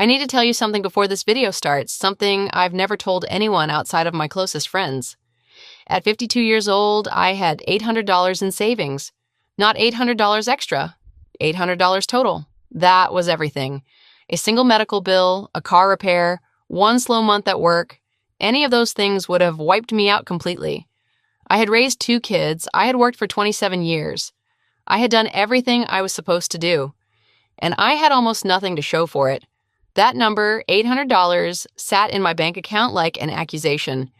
I need to tell you something before this video starts, something I've never told anyone outside of my closest friends. At 52 years old, I had $800 in savings. Not $800 extra, $800 total. That was everything. A single medical bill, a car repair, one slow month at work. Any of those things would have wiped me out completely. I had raised 2 kids. I had worked for 27 years. I had done everything I was supposed to do. And I had almost nothing to show for it. That number, $800, sat in my bank account like an accusation.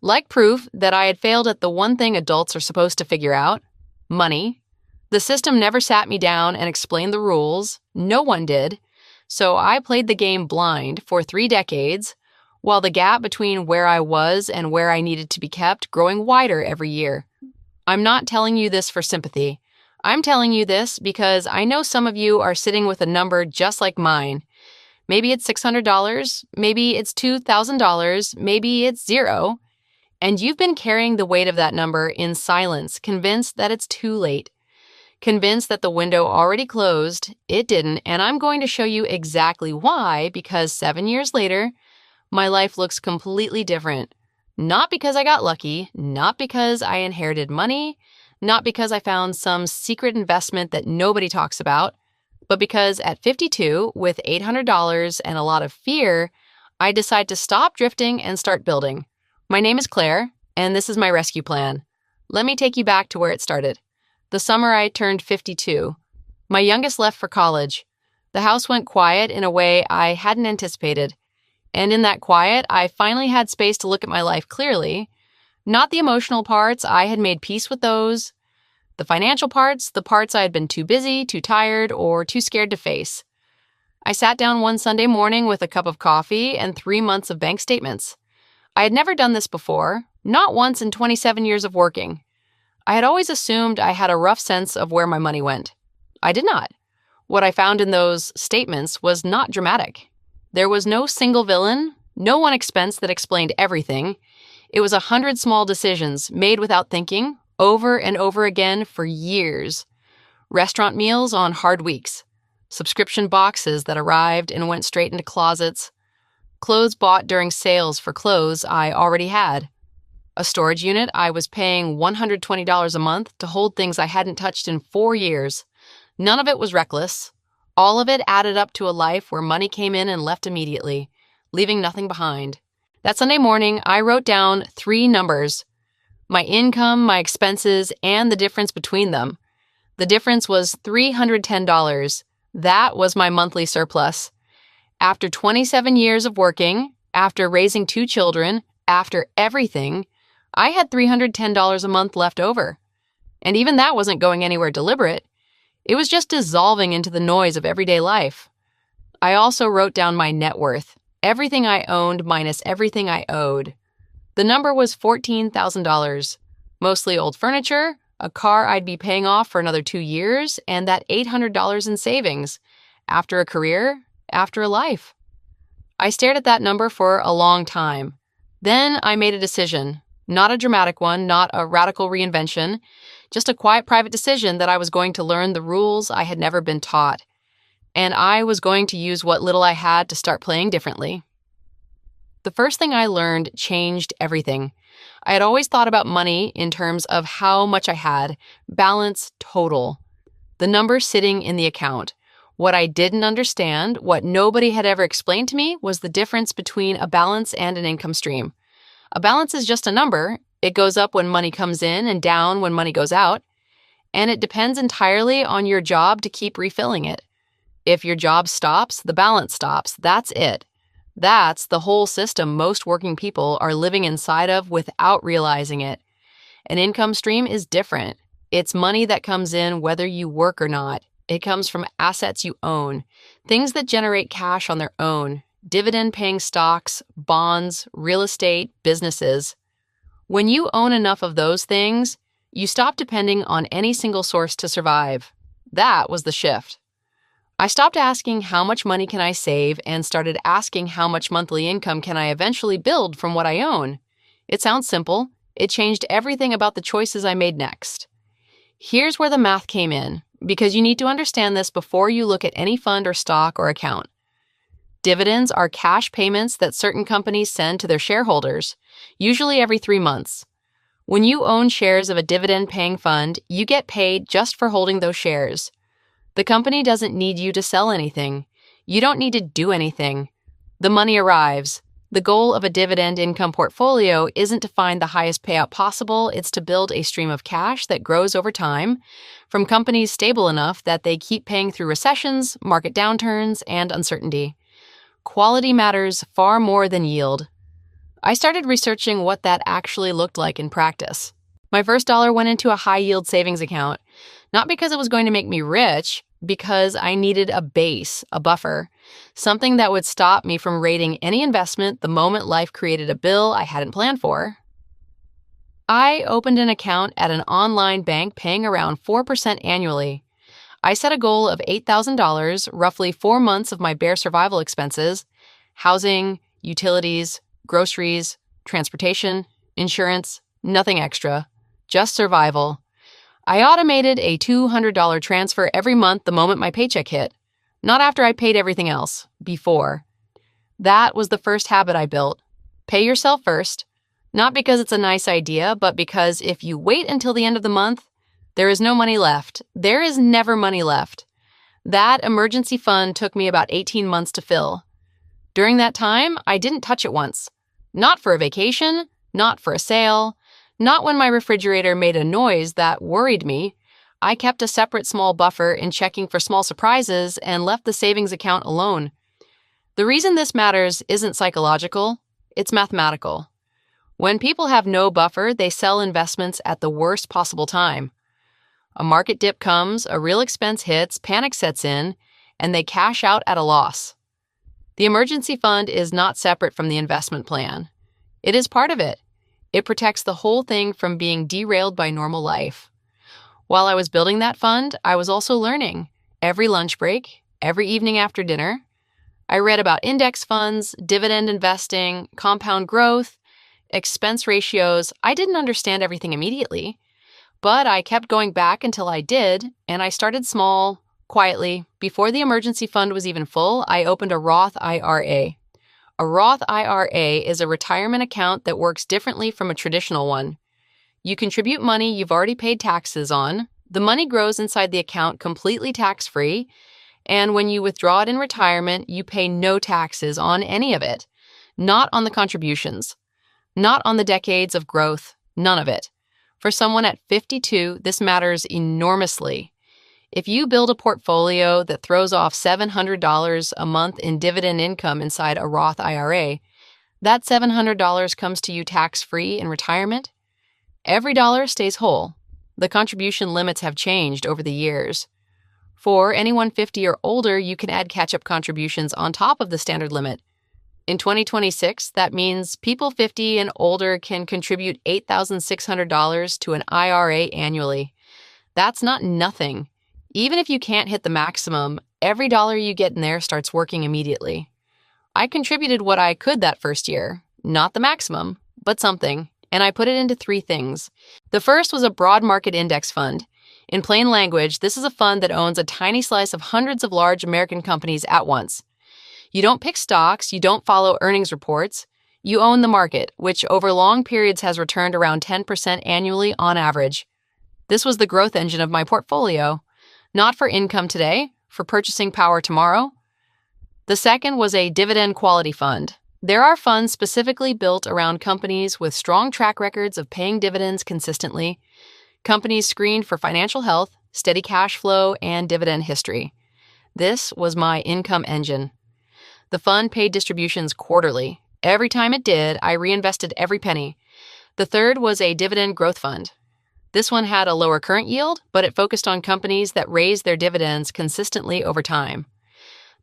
Like proof that I had failed at the one thing adults are supposed to figure out: money. The system never sat me down and explained the rules. No one did. So I played the game blind for 3 decades, while the gap between where I was and where I needed to be kept growing wider every year. I'm not telling you this for sympathy. I'm telling you this because I know some of you are sitting with a number just like mine. Maybe it's $600, maybe it's $2,000, maybe it's 0. And you've been carrying the weight of that number in silence, convinced that it's too late. Convinced that the window already closed. It didn't, and I'm going to show you exactly why, because 7 years later, my life looks completely different. Not because I got lucky, not because I inherited money, not because I found some secret investment that nobody talks about, but because at 52, with $800 and a lot of fear, I decide to stop drifting and start building. My name is Claire, and this is my rescue plan. Let me take you back to where it started. The summer I turned 52. My youngest left for college. The house went quiet in a way I hadn't anticipated. And in that quiet, I finally had space to look at my life clearly. Not the emotional parts, I had made peace with those. The financial parts, the parts I had been too busy, too tired, or too scared to face. I sat down one Sunday morning with a cup of coffee and 3 months of bank statements. I had never done this before, not once in 27 years of working. I had always assumed I had a rough sense of where my money went. I did not. What I found in those statements was not dramatic. There was no single villain, no one expense that explained everything. It was 100 small decisions made without thinking, over and over again for years. Restaurant meals on hard weeks. Subscription boxes that arrived and went straight into closets. Clothes bought during sales for clothes I already had. A storage unit I was paying $120 a month to hold things I hadn't touched in 4 years. None of it was reckless. All of it added up to a life where money came in and left immediately, leaving nothing behind. That Sunday morning, I wrote down 3 numbers: my income, my expenses, and the difference between them. The difference was $310. That was my monthly surplus. After 27 years of working, after raising 2 children, after everything, I had $310 a month left over. And even that wasn't going anywhere deliberate. It was just dissolving into the noise of everyday life. I also wrote down my net worth, everything I owned minus everything I owed. The number was $14,000, mostly old furniture, a car I'd be paying off for another 2 years, and that $800 in savings, after a career, after a life. I stared at that number for a long time. Then I made a decision, not a dramatic one, not a radical reinvention, just a quiet private decision that I was going to learn the rules I had never been taught, and I was going to use what little I had to start playing differently. The first thing I learned changed everything. I had always thought about money in terms of how much I had, balance total, the number sitting in the account. What I didn't understand, what nobody had ever explained to me, was the difference between a balance and an income stream. A balance is just a number. It goes up when money comes in and down when money goes out. And it depends entirely on your job to keep refilling it. If your job stops, the balance stops. That's it. That's the whole system most working people are living inside of without realizing it. An income stream is different. It's money that comes in whether you work or not. It comes from assets you own, things that generate cash on their own, dividend-paying stocks, bonds, real estate, businesses. When you own enough of those things, you stop depending on any single source to survive. That was the shift. I stopped asking how much money can I save and started asking how much monthly income can I eventually build from what I own. It sounds simple. It changed everything about the choices I made next. Here's where the math came in, because you need to understand this before you look at any fund or stock or account. Dividends are cash payments that certain companies send to their shareholders, usually every 3 months. When you own shares of a dividend-paying fund, you get paid just for holding those shares. The company doesn't need you to sell anything. You don't need to do anything. The money arrives. The goal of a dividend income portfolio isn't to find the highest payout possible, it's to build a stream of cash that grows over time from companies stable enough that they keep paying through recessions, market downturns, and uncertainty. Quality matters far more than yield. I started researching what that actually looked like in practice. My first dollar went into a high-yield savings account, not because it was going to make me rich, because I needed a base, a buffer, something that would stop me from raiding any investment the moment life created a bill I hadn't planned for. I opened an account at an online bank paying around 4% annually. I set a goal of $8,000, roughly 4 months of my bare survival expenses, housing, utilities, groceries, transportation, insurance, nothing extra, just survival. I automated a $200 transfer every month the moment my paycheck hit, not after I paid everything else, before. That was the first habit I built. Pay yourself first, not because it's a nice idea, but because if you wait until the end of the month, there is no money left. There is never money left. That emergency fund took me about 18 months to fill. During that time, I didn't touch it once. Not for a vacation, not for a sale, not when my refrigerator made a noise that worried me. I kept a separate small buffer in checking for small surprises and left the savings account alone. The reason this matters isn't psychological, it's mathematical. When people have no buffer, they sell investments at the worst possible time. A market dip comes, a real expense hits, panic sets in, and they cash out at a loss. The emergency fund is not separate from the investment plan. It is part of it. It protects the whole thing from being derailed by normal life. While I was building that fund, I was also learning. Every lunch break, every evening after dinner, I read about index funds, dividend investing, compound growth, expense ratios. I didn't understand everything immediately, but I kept going back until I did, and I started small, quietly. Before the emergency fund was even full, I opened a Roth IRA. A Roth IRA is a retirement account that works differently from a traditional one. You contribute money you've already paid taxes on. The money grows inside the account completely tax-free, and when you withdraw it in retirement, you pay no taxes on any of it. Not on the contributions. Not on the decades of growth. None of it. For someone at 52, this matters enormously. If you build a portfolio that throws off $700 a month in dividend income inside a Roth IRA, that $700 comes to you tax-free in retirement. Every dollar stays whole. The contribution limits have changed over the years. For anyone 50 or older, you can add catch-up contributions on top of the standard limit. In 2026, that means people 50 and older can contribute $8,600 to an IRA annually. That's not nothing. Even if you can't hit the maximum, every dollar you get in there starts working immediately. I contributed what I could that first year. Not the maximum, but something, and I put it into 3 things. The first was a broad market index fund. In plain language, this is a fund that owns a tiny slice of hundreds of large American companies at once. You don't pick stocks, you don't follow earnings reports. You own the market, which over long periods has returned around 10% annually on average. This was the growth engine of my portfolio. Not for income today, for purchasing power tomorrow. The second was a dividend quality fund. There are funds specifically built around companies with strong track records of paying dividends consistently, companies screened for financial health, steady cash flow, and dividend history. This was my income engine. The fund paid distributions quarterly. Every time it did, I reinvested every penny. The third was a dividend growth fund. This one had a lower current yield, but it focused on companies that raised their dividends consistently over time.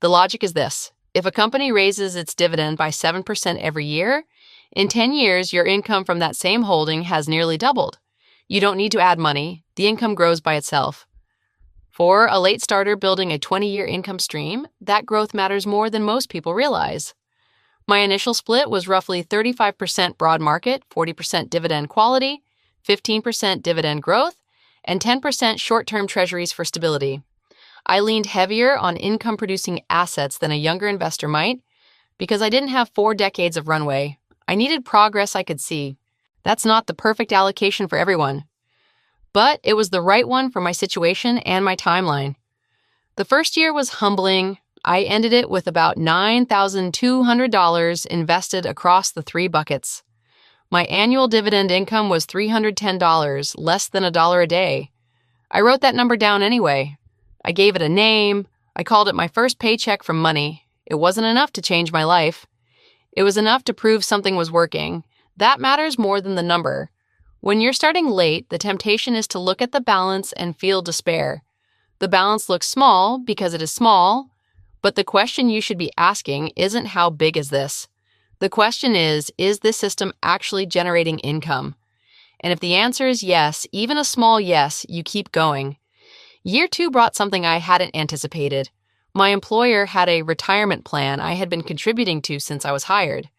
The logic is this. If a company raises its dividend by 7% every year, in 10 years, your income from that same holding has nearly doubled. You don't need to add money. The income grows by itself. For a late starter building a 20-year income stream, that growth matters more than most people realize. My initial split was roughly 35% broad market, 40% dividend quality, 15% dividend growth, and 10% short-term treasuries for stability. I leaned heavier on income-producing assets than a younger investor might, Because I didn't have 4 decades of runway. I needed progress I could see. That's not the perfect allocation for everyone. But it was the right one for my situation and my timeline. The first year was humbling. I ended it with about $9,200 invested across the 3 buckets. My annual dividend income was $310, less than $1 a day. I wrote that number down anyway. I gave it a name. I called it my first paycheck from money. It wasn't enough to change my life. It was enough to prove something was working. That matters more than the number. When you're starting late, the temptation is to look at the balance and feel despair. The balance looks small because it is small, but the question you should be asking isn't how big is this? The question is this system actually generating income? And if the answer is yes, even a small yes, you keep going. Year 2 brought something I hadn't anticipated. My employer had a retirement plan I had been contributing to since I was hired.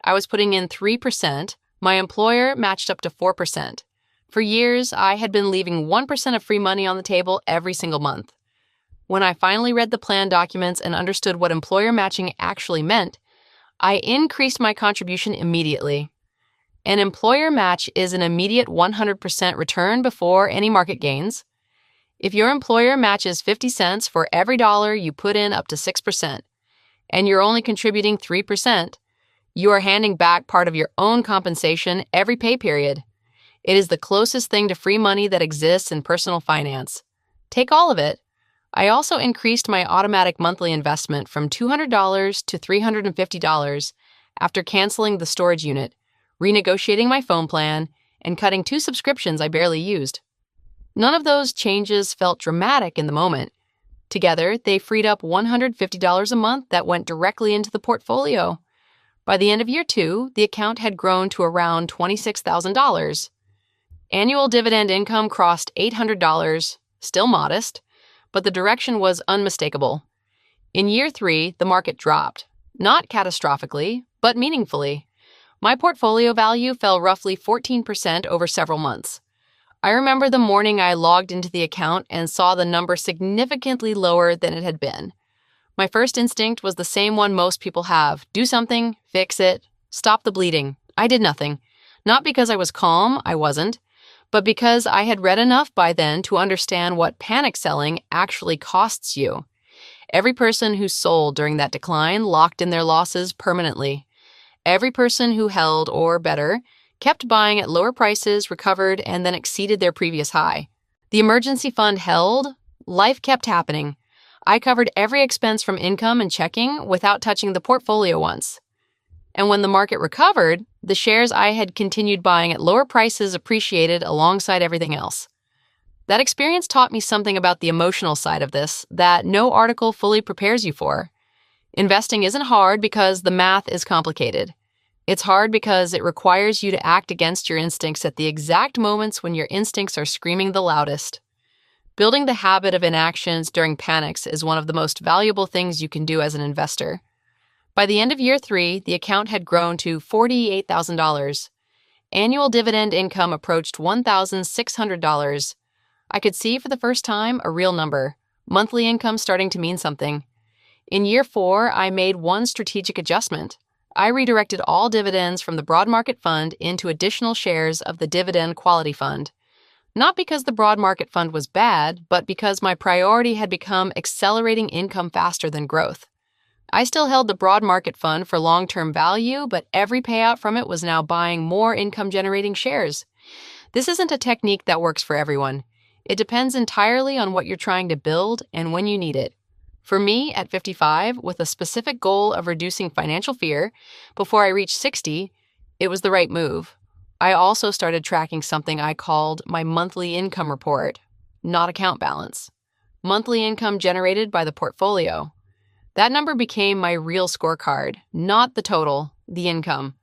I was putting in 3%. My employer matched up to 4%. For years, I had been leaving 1% of free money on the table every single month. When I finally read the plan documents and understood what employer matching actually meant, I increased my contribution immediately. An employer match is an immediate 100% return before any market gains. If your employer matches 50 cents for every dollar you put in up to 6%, and you're only contributing 3%, you are handing back part of your own compensation every pay period. It is the closest thing to free money that exists in personal finance. Take all of it. I also increased my automatic monthly investment from $200 to $350 after canceling the storage unit, renegotiating my phone plan, and cutting 2 subscriptions I barely used. None of those changes felt dramatic in the moment. Together, they freed up $150 a month that went directly into the portfolio. By the end of year 2, the account had grown to around $26,000. Annual dividend income crossed $800, still modest, but the direction was unmistakable. In year 3, the market dropped, not catastrophically, but meaningfully. My portfolio value fell roughly 14% over several months. I remember the morning I logged into the account and saw the number significantly lower than it had been. My first instinct was the same one most people have. Do something, fix it, stop the bleeding. I did nothing. Not because I was calm, I wasn't, but because I had read enough by then to understand what panic selling actually costs you. Every person who sold during that decline locked in their losses permanently. Every person who held, or better, kept buying at lower prices, recovered, and then exceeded their previous high. The emergency fund held. Life kept happening. I covered every expense from income and checking without touching the portfolio once. And when the market recovered, the shares I had continued buying at lower prices appreciated alongside everything else. That experience taught me something about the emotional side of this that no article fully prepares you for. Investing isn't hard because the math is complicated. It's hard because it requires you to act against your instincts at the exact moments when your instincts are screaming the loudest. Building the habit of inactions during panics is one of the most valuable things you can do as an investor. By the end of year 3, the account had grown to $48,000. Annual dividend income approached $1,600. I could see for the first time a real number, monthly income starting to mean something. In year 4, I made one strategic adjustment. I redirected all dividends from the broad market fund into additional shares of the dividend quality fund. Not because the broad market fund was bad, but because my priority had become accelerating income faster than growth. I still held the broad market fund for long-term value, but every payout from it was now buying more income-generating shares. This isn't a technique that works for everyone. It depends entirely on what you're trying to build and when you need it. For me, at 55, with a specific goal of reducing financial fear before I reached 60, it was the right move. I also started tracking something I called my monthly income report, not account balance. Monthly income generated by the portfolio. That number became my real scorecard, not the total, the income.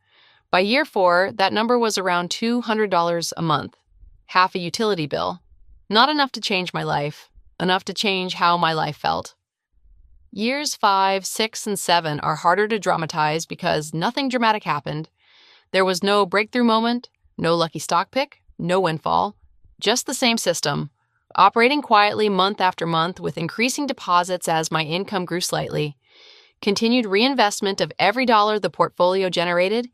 By year 4, that number was around $200 a month, half a utility bill. Not enough to change my life, enough to change how my life felt. Years 5, 6, and 7 are harder to dramatize because nothing dramatic happened. There was no breakthrough moment, no lucky stock pick, no windfall, just the same system, operating quietly month after month with increasing deposits as my income grew slightly. continued reinvestment of every dollar the portfolio generated,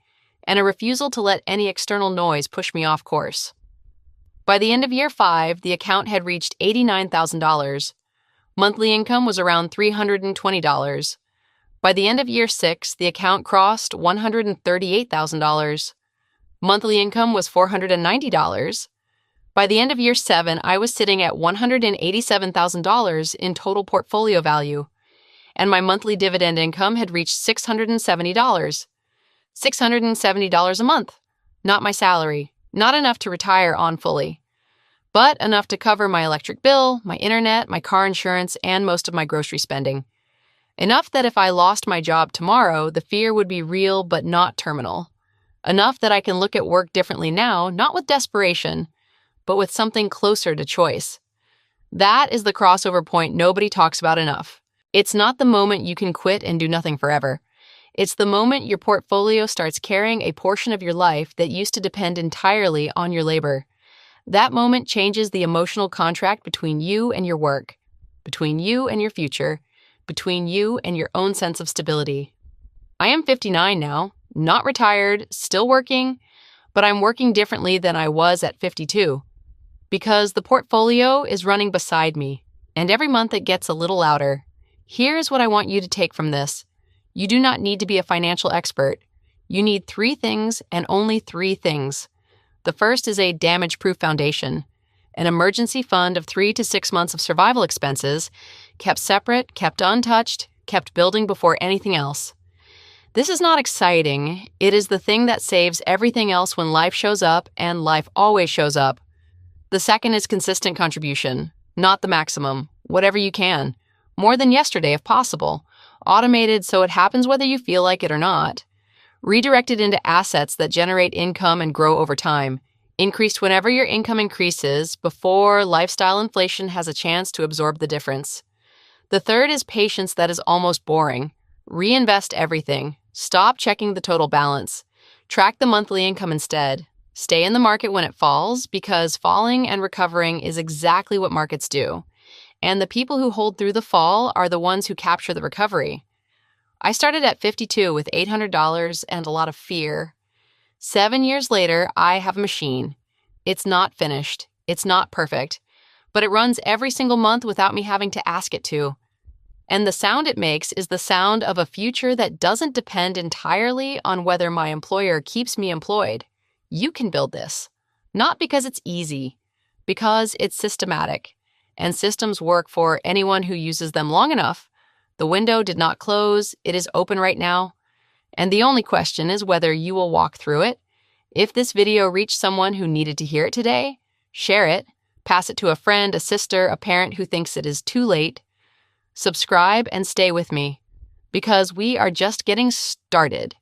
and a refusal to let any external noise push me off course. By the end of year 5, the account had reached $89,000. Monthly income was around $320. By the end of year 6, the account crossed $138,000. Monthly income was $490. By the end of year 7, I was sitting at $187,000 in total portfolio value, and my monthly dividend income had reached $670. $670 a month. Not my salary, not enough to retire on fully, but enough to cover my electric bill, my internet, my car insurance, and most of my grocery spending. Enough that if I lost my job tomorrow, the fear would be real but not terminal. Enough that I can look at work differently now, not with desperation, but with something closer to choice. That is the crossover point nobody talks about enough. It's not the moment you can quit and do nothing forever. It's the moment your portfolio starts carrying a portion of your life that used to depend entirely on your labor. That moment changes the emotional contract between you and your work, between you and your future, between you and your own sense of stability. I am 59 now, not retired, still working, but I'm working differently than I was at 52. Because the portfolio is running beside me, and every month it gets a little louder. Here's what I want you to take from this. You do not need to be a financial expert. You need 3 things and only 3 things. The first is a damage-proof foundation, an emergency fund of 3 to 6 months of survival expenses, kept separate, kept untouched, kept building before anything else. This is not exciting. It is the thing that saves everything else when life shows up, and life always shows up. The second is consistent contribution, not the maximum, whatever you can, more than yesterday if possible, automated so it happens whether you feel like it or not, redirected into assets that generate income and grow over time, increased whenever your income increases before lifestyle inflation has a chance to absorb the difference. The third is patience that is almost boring. Reinvest everything. Stop checking the total balance. Track the monthly income instead. Stay in the market when it falls, because falling and recovering is exactly what markets do. And the people who hold through the fall are the ones who capture the recovery. I started at 52 with $800 and a lot of fear. 7 years later, I have a machine. It's not finished. It's not perfect. But it runs every single month without me having to ask it to. And the sound it makes is the sound of a future that doesn't depend entirely on whether my employer keeps me employed. You can build this. Not because it's easy, because it's systematic. And systems work for anyone who uses them long enough. The window did not close. It is open right now. And the only question is whether you will walk through it. If this video reached someone who needed to hear it today, share it, pass it to a friend, a sister, a parent who thinks it is too late. Subscribe and stay with me, because we are just getting started.